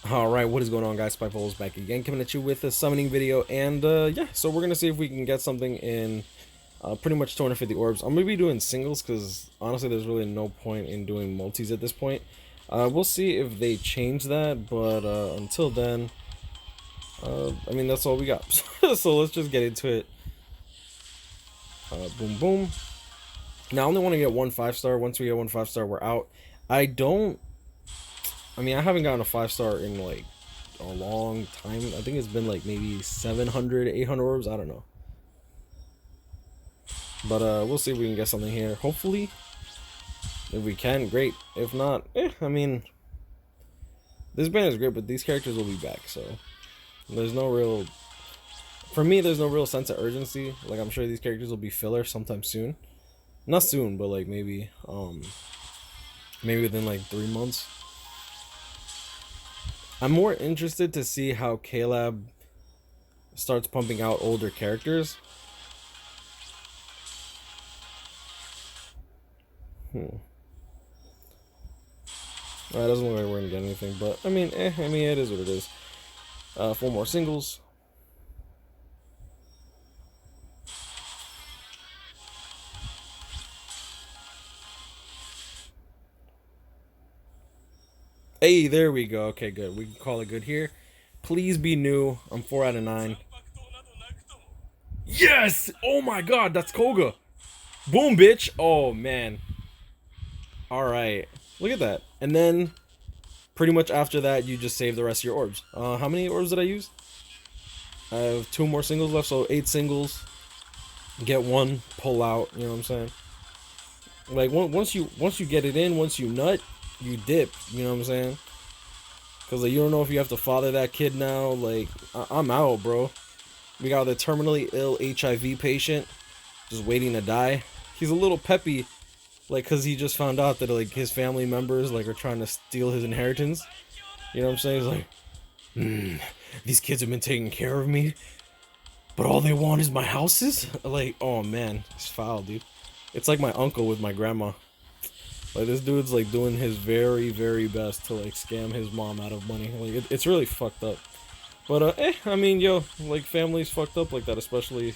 Alright, what is going on, guys? Spiteful is back again, coming at you with a summoning video, and yeah, so we're gonna see if we can get something in pretty much 250 orbs. I'm gonna be doing singles, because honestly there's really no point in doing multis at this point. We'll see if they change that, but until then, I mean, that's all we got. So let's just get into it. Boom, boom. Now I only want to get one 5-star. Once we get one 5-star, we're out. I mean, I haven't gotten a 5-star in like a long time. I think it's been like maybe 700, 800 orbs. I don't know. But we'll see if we can get something here. Hopefully, if we can, great. If not, I mean, this band is great, but these characters will be back. So there's no real, for me, there's no real sense of urgency. Like, I'm sure these characters will be filler sometime soon. Not soon, but like maybe within like 3 months. I'm more interested to see how Caleb starts pumping out older characters. That doesn't look like we're gonna get anything, but I mean, it is what it is. 4 more singles. Hey, there we go. Okay, good. We can call it good here. Please be new. I'm 4 out of 9. Yes! Oh my god, that's Koga. Boom, bitch. Oh, man. Alright. Look at that. And then, pretty much after that, you just save the rest of your orbs. How many orbs did I use? I have 2 more singles left, so 8 singles. Get one, pull out, you know what I'm saying? Like, once you get it in, once you nut, you dip, you know what I'm saying? Because like, you don't know if you have to father that kid now. Like, I'm out, bro. We got the terminally ill HIV patient just waiting to die. He's a little peppy, like, because he just found out that like his family members like are trying to steal his inheritance. You know what I'm saying? He's like, these kids have been taking care of me, but all they want is my houses. Like, oh man, it's foul, dude. It's like my uncle with my grandma. Like, this dude's like doing his very, very best to like scam his mom out of money. Like, it's really fucked up. But I mean, yo, like, family's fucked up like that, especially.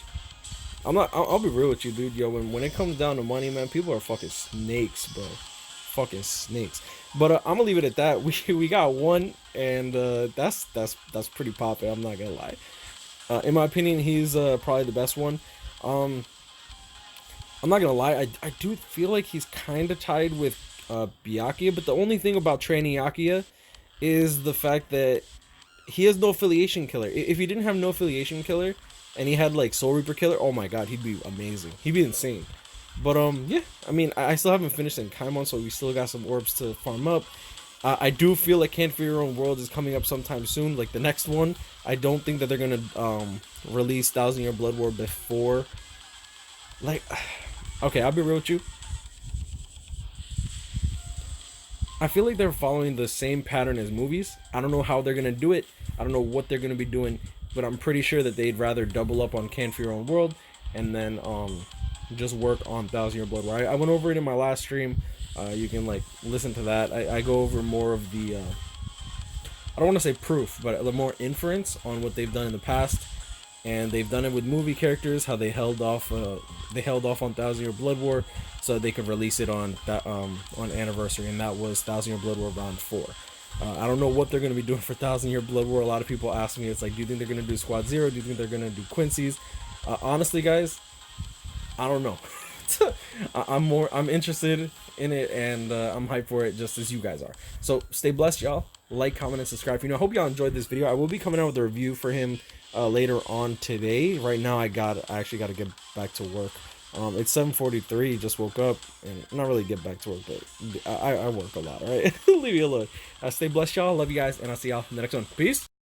I'll be real with you, dude. Yo, when it comes down to money, man, people are fucking snakes, bro. Fucking snakes. But I'm gonna leave it at that. We got one, and that's pretty poppin'. I'm not gonna lie. In my opinion, he's probably the best one. I'm not gonna lie, I do feel like he's kind of tied with Byakuya, but the only thing about training Byakuya is the fact that he has no affiliation killer. If he didn't have no affiliation killer, and he had like Soul Reaper killer, oh my god, he'd be amazing. He'd be insane. But yeah, I mean, I still haven't finished in Kaimon, so we still got some orbs to farm up. I do feel like Can't Fear Your Own World is coming up sometime soon, like the next one. I don't think that they're gonna release 1000 Year Blood War before, like. Okay, I'll be real with you. I feel like they're following the same pattern as movies. I don't know how they're gonna do it. I don't know what they're gonna be doing, but I'm pretty sure that they'd rather double up on Can't Fear Your Own World and then just work on 1000 Year Blood War. I went over it in my last stream. You can like listen to that. I go over more of the I don't want to say proof, but a little more inference on what they've done in the past. And they've done it with movie characters, how they held off on 1000 Year Blood War so they could release it on that on anniversary, and that was 1000 Year Blood War Round 4. I don't know what they're going to be doing for 1000 Year Blood War. A lot of people ask me, it's like, do you think they're going to do Squad Zero? Do you think they're going to do Quincy's? Honestly, guys, I don't know. I'm interested in it, and I'm hyped for it just as you guys are. So stay blessed, y'all. Like, comment, and subscribe. I hope y'all enjoyed this video. I will be coming out with a review for him later on today. Right now, I actually got to get back to work. It's 7:43. Just woke up, and not really get back to work, but I work a lot. All right, leave you alone. Stay blessed, y'all. Love you guys, and I'll see y'all in the next one. Peace.